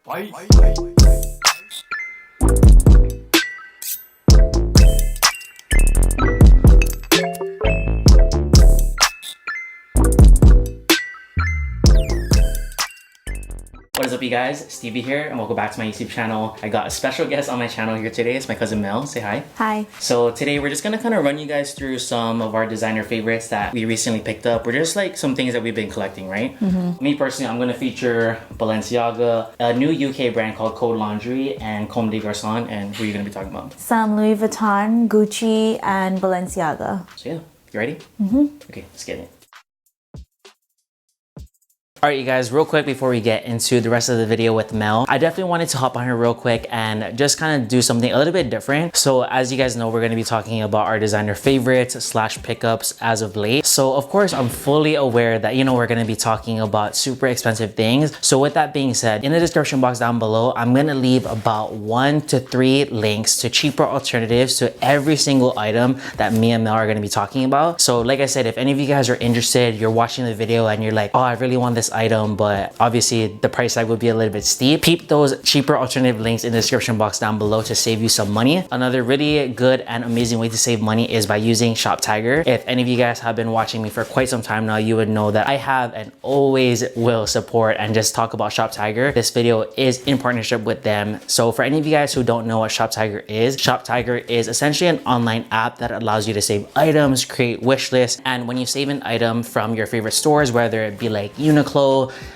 What is up, you guys? Stevie here, and welcome back to my YouTube channel. I got a special guest on my channel here today. It's my cousin Mel. Say hi. Hi. So today we're just gonna kind of run you guys through some of our designer favorites that we recently picked up. We're just like some things that we've been collecting, right? Me personally, I'm gonna feature Balenciaga, a new UK brand called Code Laundry, and Comme des Garçons. And who are you gonna be talking about? Some Louis Vuitton, Gucci, and Balenciaga. So yeah, you ready? Okay, let's get it. Alright, you guys, real quick before we get into the rest of the video with Mel, I definitely wanted to hop on here real quick and just kind of do something a little bit different. So as you guys know, we're going to be talking about our designer favorites / pickups as of late. So of course, I'm fully aware that, you know, we're going to be talking about super expensive things. So with that being said, in the description box down below, I'm going to leave about 1 to 3 links to cheaper alternatives to every single item that me and Mel are going to be talking about. So like I said, if any of you guys are interested, you're watching the video and you're like, oh, I really want this item, but obviously the price tag would be a little bit steep, peep those cheaper alternative links in the description box down below to save you some money. Another really good and amazing way to save money is by using Shop Tiger. If any of you guys have been watching me for quite some time now, you would know that I have and always will support and just talk about Shop Tiger. This video is in partnership with them. So for any of you guys who don't know what Shop Tiger is essentially an online app that allows you to save items, create wish lists, and when you save an item from your favorite stores, whether it be like Uniqlo,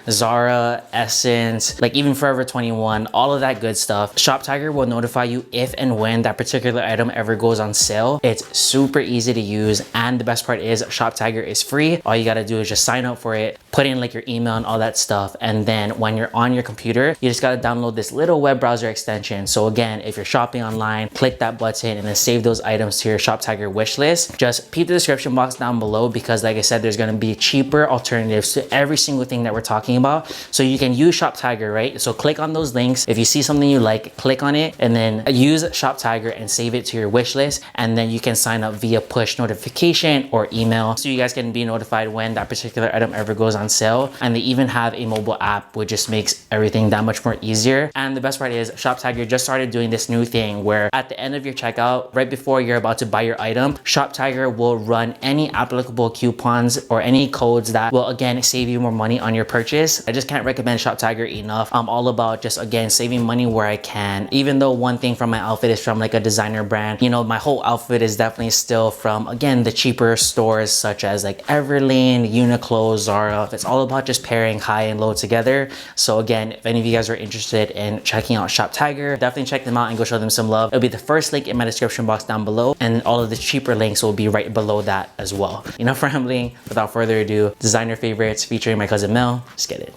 Zara, Essence, like even Forever 21, all of that good stuff, Shop Tiger will notify you if and when that particular item ever goes on sale. It's super easy to use, and the best part is Shop Tiger is free. All you gotta do is just sign up for it, put in like your email and all that stuff, and then when you're on your computer, you just gotta download this little web browser extension. So again, if you're shopping online, click that button and then save those items to your Shop Tiger wish list. Just peep the description box down below, because like I said, there's gonna be cheaper alternatives to every single thing that we're talking about. So you can use Shop Tiger, right? So click on those links. If you see something you like, click on it and then use Shop Tiger and save it to your wish list. And then you can sign up via push notification or email, so you guys can be notified when that particular item ever goes on sale. And they even have a mobile app, which just makes everything that much more easier. And the best part is Shop Tiger just started doing this new thing where at the end of your checkout, right before you're about to buy your item, Shop Tiger will run any applicable coupons or any codes that will again save you more money on your purchase. I just can't recommend Shop Tiger enough. I'm all about just again saving money where I can. Even though one thing from my outfit is from like a designer brand, you know, my whole outfit is definitely still from again the cheaper stores such as like Everlane, Uniqlo, Zara. It's all about just pairing high and low together. So again, if any of you guys are interested in checking out Shop Tiger, definitely check them out and go show them some love. It'll be the first link in my description box down below, and all of the cheaper links will be right below that as well. Enough rambling. Without further ado, designer favorites featuring my cousin Mel. Let's get it.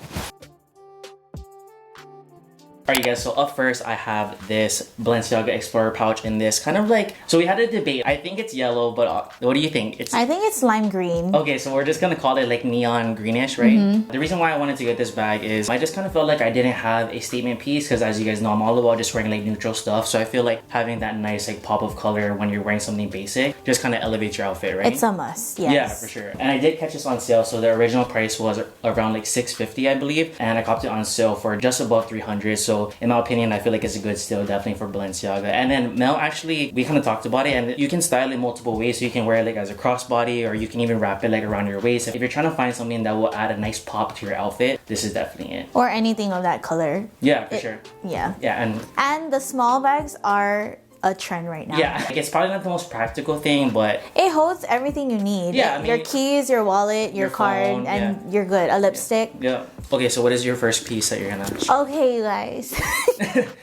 Alright, you guys, so up first I have this Balenciaga Explorer pouch in this kind of like, so we had a debate. I think it's yellow, but what do you think? I think it's lime green. Okay, so we're just gonna call it like neon greenish, right? The reason why I wanted to get this bag is I just kind of felt like I didn't have a statement piece, because as you guys know, I'm all about just wearing like neutral stuff. So I feel like having that nice like pop of color when you're wearing something basic just kind of elevates your outfit, right? It's a must, yes. Yeah, for sure. And I did catch this on sale. So the original price was around like $650, I believe, and I copped it on sale for just above $300. So in my opinion, I feel like it's a good steal, definitely for Balenciaga. And then Mel, actually, we kind of talked about it, and you can style it multiple ways. So you can wear it like as a crossbody, or you can even wrap it like around your waist. If you're trying to find something that will add a nice pop to your outfit, this is definitely it. Or anything of that color. Yeah, for sure. Yeah. Yeah, and the small bags are a trend right now. Yeah, like, it's probably not the most practical thing, but it holds everything you need. Yeah, I mean, your keys, your wallet, your card, phone, and you're good. A lipstick. Yeah. Okay, so what is your first piece that you're gonna show? Okay, you guys.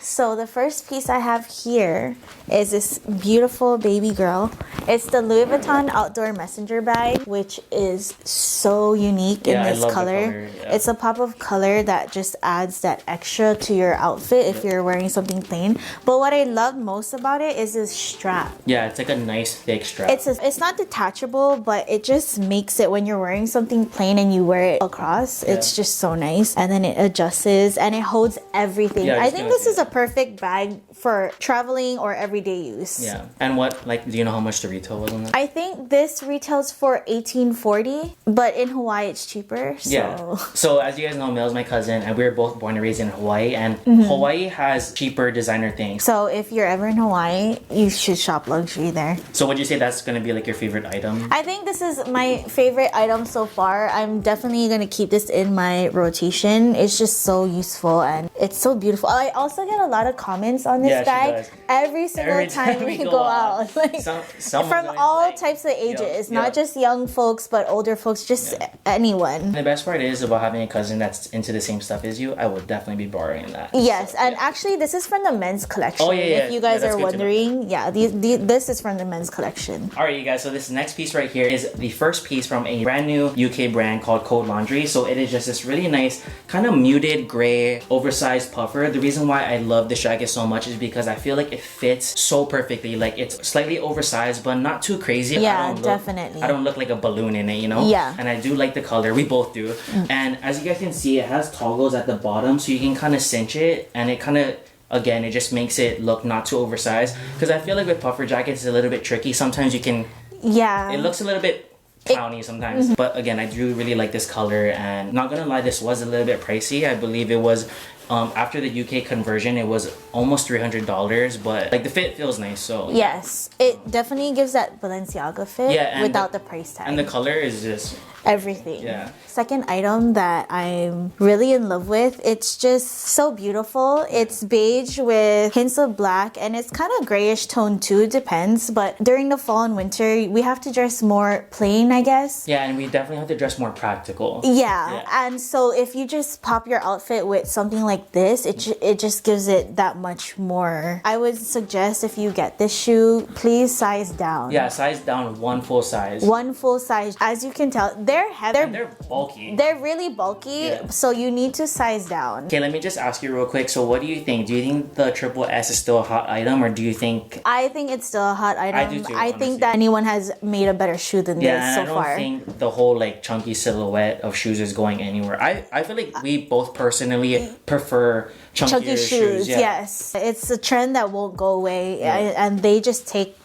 So the first piece I have here is this beautiful baby girl. It's the Louis Vuitton Outdoor Messenger bag, which is so unique in this color. Yeah. It's a pop of color that just adds that extra to your outfit if you're wearing something plain. But what I love most about about it is this strap. Yeah, it's like a nice thick strap. It's not detachable, but it just makes it when you're wearing something plain and you wear it across, it's just so nice. And then it adjusts and it holds everything. Yeah, I think this is a perfect bag for traveling or everyday use. Yeah. And what, like, do you know how much the retail was on that? I think this retails for $18.40, but in Hawaii it's cheaper. So. Yeah. So as you guys know, Mel is my cousin, and we were both born and raised in Hawaii, and Hawaii has cheaper designer things. So if you're ever in Hawaii, you should shop luxury there. So would you say that's gonna be like your favorite item? I think this is my favorite item so far. I'm definitely gonna keep this in my rotation. It's just so useful and it's so beautiful. I also get a lot of comments on this bag every single time we go out. Like, from all types of ages, not just young folks, but older folks, just anyone. And the best part is about having a cousin that's into the same stuff as you. I will definitely be borrowing that. Yes, so, and actually this is from the men's collection. Oh, yeah. If you guys are wondering, this is from the men's collection. All right, you guys, so this next piece right here is the first piece from a brand new UK brand called Code Laundry. So it is just this really nice kind of muted gray oversized puffer. The reason why I love this jacket so much is because I feel like it fits so perfectly. Like, it's slightly oversized but not too crazy. Yeah, definitely. I don't look like a balloon in it, you know? Yeah. And I do like the color. We both do. And as you guys can see, it has toggles at the bottom, so you can kind of cinch it, and it kind of, again, it just makes it look not too oversized. Because I feel like with puffer jackets, it's a little bit tricky. Sometimes you can... Yeah. It looks a little bit clowny sometimes. But again, I do really like this color, and not gonna lie, this was a little bit pricey. I believe it was... after the UK conversion, it was almost $300, but like the fit feels nice. So yes, it definitely gives that Balenciaga fit without the price tag. And the color is just everything. Yeah. Second item that I'm really in love with, it's just so beautiful. It's beige with hints of black, and it's kind of grayish tone too, depends. But during the fall and winter, we have to dress more plain, I guess. Yeah, and we definitely have to dress more practical. Yeah. And so if you just pop your outfit with something like this, it just gives it that much more. I would suggest if you get this shoe, please size down. Yeah, size down one full size. One full size. As you can tell, they're heavy. They're bulky. They're really bulky, so you need to size down. Okay, let me just ask you real quick. So what do you think? Do you think the triple S is still a hot item, or do you think... I think it's still a hot item. I do too, I think that anyone has made a better shoe than this so far. I don't think the whole like chunky silhouette of shoes is going anywhere. I feel like we both personally prefer chunky shoes. Yes. It's a trend that won't go away, and they just take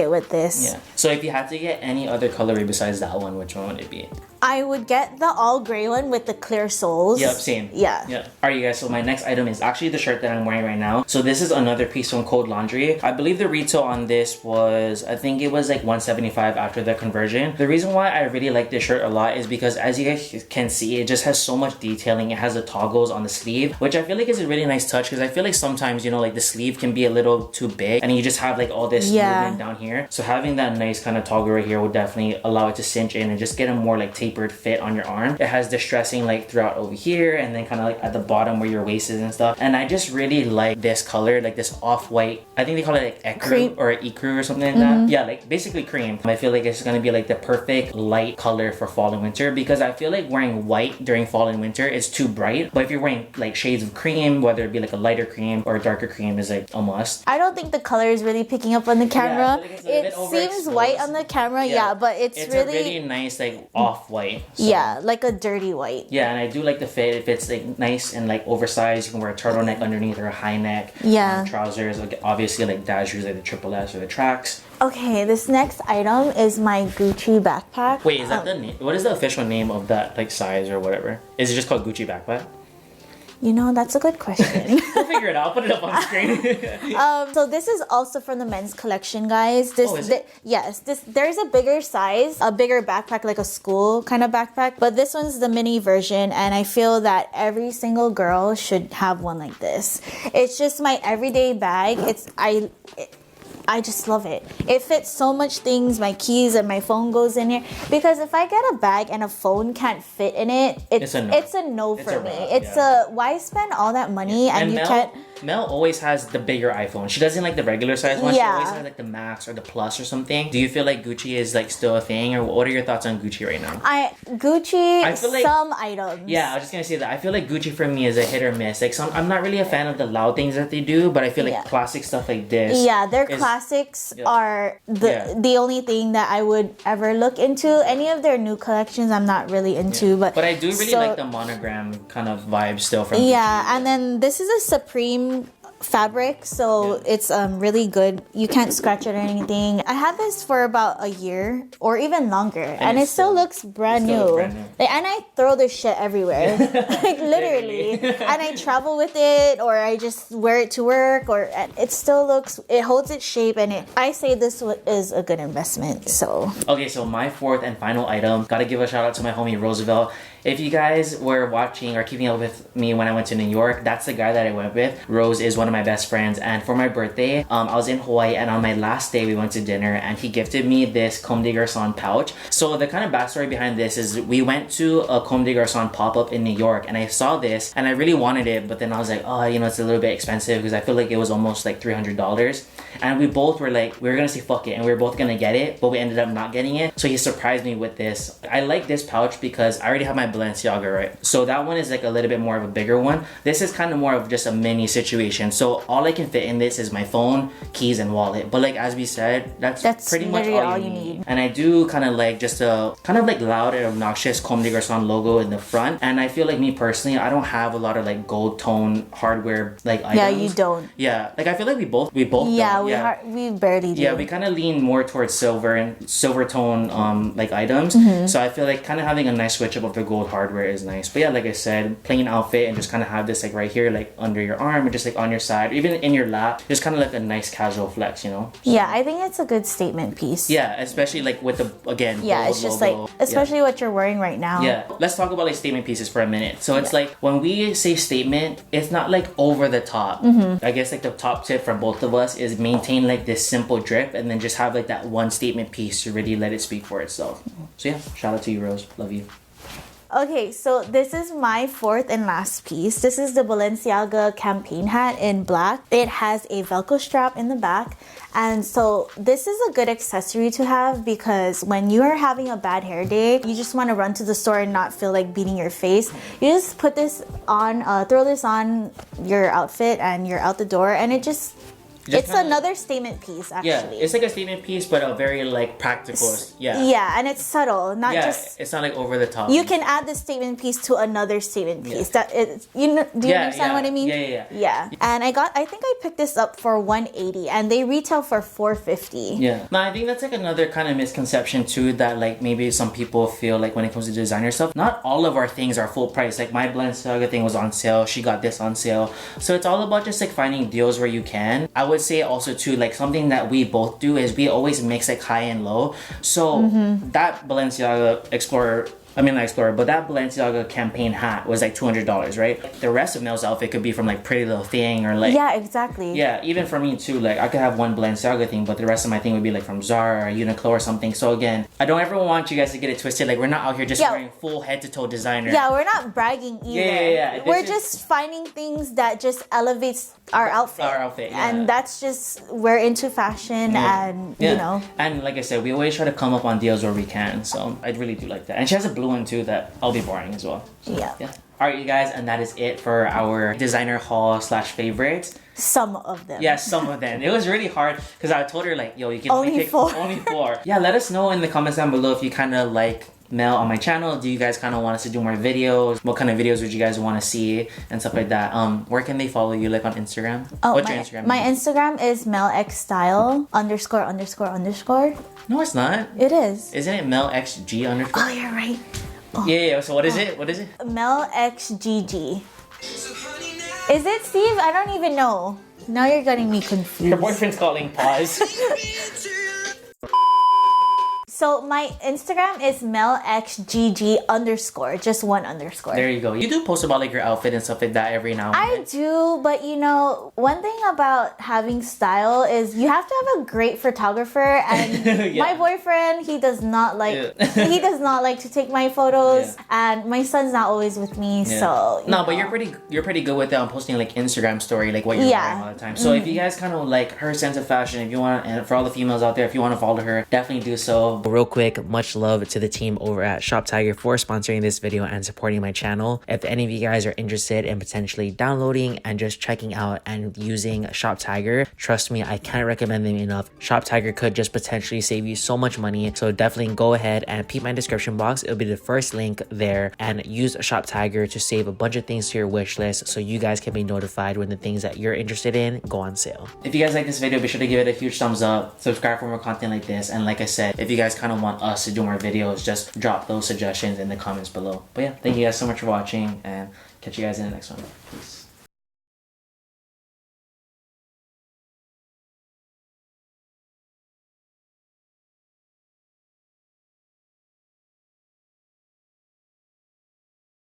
it with this. Yeah. So if you had to get any other colorway besides that one, which one would it be? I would get the all gray one with the clear soles. Yep, same. Yeah. Alright, you guys, so my next item is actually the shirt that I'm wearing right now. So this is another piece from Code Laundry. I believe the retail on this was, I think it was like $175 after the conversion. The reason why I really like this shirt a lot is because, as you guys can see, it just has so much detailing. It has the toggles on the sleeve, which I feel like is a really nice touch, because I feel like sometimes, you know, like the sleeve can be a little too big and you just have like all this movement down here. So having that nice kind of toggle right here would definitely allow it to cinch in and just get a more like tapered fit on your arm. It has distressing like throughout over here, and then kind of like at the bottom where your waist is and stuff. And I just really like this color, like this off-white, I think they call it like ecru or ecru or something like that. Yeah, like basically cream. I feel like it's gonna be like the perfect light color for fall and winter, because I feel like wearing white during fall and winter is too bright. But if you're wearing like shades of cream, whether it be like a lighter cream or a darker cream, is like a must. I don't think the color is really picking up on the camera. It seems white on the camera, but it's a really nice like off-white. So. Yeah, like a dirty white. Yeah, and I do like the fit. It fits like nice and like oversized. You can wear a turtleneck underneath or a high neck. Yeah. Trousers, like obviously like dad shoes like the triple S or the tracks. Okay, this next item is my Gucci backpack. Wait, is that the name? What is the official name of that like size or whatever? Is it just called Gucci backpack? You know, that's a good question. We'll figure it out. I'll put it up on screen. So this is also from the men's collection, guys. Yes, there's a bigger size, a bigger backpack, like a school kind of backpack. But this one's the mini version, and I feel that every single girl should have one like this. It's just my everyday bag. I just love it. It fits so much things. My keys and my phone goes in here. Because if I get a bag and a phone can't fit in it, it's a no for me. Why spend all that money and you can't... Mel always has the bigger iPhone. She doesn't like the regular size one. She Yeah. always has like the Max or the Plus or something. Do you feel like Gucci is like still a thing, or what are your thoughts on Gucci right now? Gucci, I feel like, some items. Yeah, I was just gonna say that. I feel like Gucci for me is a hit or miss. Like I'm not really a fan of the loud things that they do, but I feel like classic stuff like this. Yeah, their classics are the only thing that I would ever look into. Any of their new collections, I'm not really into, but I do really like the monogram kind of vibe still from Gucci. And then this is a Supreme fabric, so it's really good. You can't scratch it or anything. I had this for about a year or even longer, and it still looks brand new. Like, and I throw this shit everywhere, like literally. And I travel with it, or I just wear it to work, or it still looks. It holds its shape, and I say this is a good investment. So okay, so my fourth and final item. Gotta give a shout out to my homie Roosevelt. If you guys were watching or keeping up with me when I went to New York, that's the guy that I went with. Rose is one of my best friends, and for my birthday, I was in Hawaii, and on my last day we went to dinner, and he gifted me this Comme des Garçons pouch. So the kind of backstory behind this is we went to a Comme des Garçons pop-up in New York, and I saw this, and I really wanted it, but then I was like, oh, you know, it's a little bit expensive, because I feel like it was almost like $300. And we both were like, we were gonna say fuck it, and we were both gonna get it, but we ended up not getting it. So he surprised me with this. I like this pouch because I already have my Balenciaga, right? So that one is like a little bit more of a bigger one. This is kind of more of just a mini situation. So all I can fit in this is my phone, keys, and wallet. But like as we said, that's pretty much all you need. And I do kind of like just a kind of like loud and obnoxious Comme des Garçons logo in the front. And I feel like me personally, I don't have a lot of like gold tone hardware like items. Yeah, you don't. Yeah, like I feel like we both don't. We barely do. Yeah, we kind of lean more towards silver and silver tone like items. So I feel like kind of having a nice switch up of the gold hardware is nice. But yeah, like I said, plain outfit, and just kind of have this like right here, like under your arm, or just like on your side, or even in your lap, just kind of like a nice casual flex, you know? So, yeah, I think it's a good statement piece. Yeah, especially like with the, again, yeah, it's just logo. like, especially what you're wearing right now. Yeah, let's talk about like statement pieces for a minute. So it's like when we say statement, it's not like over the top. I guess like the top tip for both of us is maintain like this simple drip, and then just have like that one statement piece to really let it speak for itself. So yeah, shout out to you, Rose. Love you. Okay, so this is my fourth and last piece. This is the Balenciaga campaign hat in black. It has a Velcro strap in the back. And so this is a good accessory to have, because when you are having a bad hair day, you just want to run to the store and not feel like beating your face. You just put this on, throw this on your outfit, and you're out the door, and it's another statement piece, actually. Yeah, it's like a statement piece, but a very like practical. Yeah, and it's subtle, not just. It's not like over the top. You can add the statement piece to another statement piece. That is, do you understand what I mean? Yeah. And I think I picked this up for $180, and they retail for $450. Yeah. Now I think that's like another kind of misconception too, that like maybe some people feel like when it comes to designer stuff, not all of our things are full price. Like my Balenciaga thing was on sale. She got this on sale. So it's all about just like finding deals where you can. I would say also too, like something that we both do is we always mix like high and low. So that Balenciaga but that Balenciaga campaign hat was like $200, right? The rest of Mel's outfit could be from like Pretty Little Thing, or like... Yeah, exactly. Yeah, even for me too, like I could have one Balenciaga thing, but the rest of my thing would be like from Zara or Uniqlo or something. So again, I don't ever want you guys to get it twisted. Like we're not out here just wearing full head to toe designer. Yeah, we're not bragging either. Yeah. We're just finding things that just elevates our outfit. And that's just, we're into fashion and, you know. And like I said, we always try to come up on deals where we can. So I really do like that. And she has a blue one too that I'll be borrowing as well. So, yeah. Alright, you guys, and that is it for our designer haul / favorites. Some of them. Yeah, some of them. It was really hard because I told her like, yo, you can only pick only 4. Yeah, let us know in the comments down below if you kind of like Mel on my channel. Do you guys kind of want us to do more videos? What kind of videos would you guys want to see and stuff like that? Where can they follow you, like on Instagram? What's your Instagram? My Instagram is melxstyle ____. No, it's not. It is. Isn't it melxg_? Oh, you're right. Yeah. So what is it? What is it? melxgg. Is it, Steve? I don't even know. Now you're getting me confused. Your boyfriend's calling. Pause. So my Instagram is melxgg_, just one underscore. There you go. You do post about like your outfit and stuff like that every now and then. I do, but you know, one thing about having style is you have to have a great photographer, and Yeah. my boyfriend, he does not like he does not like to take my photos, and my son's not always with me, so no, but you're pretty good with posting like Instagram story, like what you're wearing all the time. So if you guys kind of like her sense of fashion, if you want, and for all the females out there, if you want to follow her, definitely do so. Real quick, much love to the team over at Shop Tiger for sponsoring this video and supporting my channel. If any of you guys are interested in potentially downloading and just checking out and using Shop Tiger, trust me, I can't recommend them enough. Shop Tiger could just potentially save you so much money, so definitely go ahead and peep my description box. It'll be the first link there, and use Shop Tiger to save a bunch of things to your wish list so you guys can be notified when the things that you're interested in go on sale. If you guys like this video, be sure to give it a huge thumbs up, subscribe for more content like this, and like I said, if you guys kind of want us to do more videos, just drop those suggestions in the comments below. But yeah, thank you guys so much for watching, and catch you guys in the next one. Peace.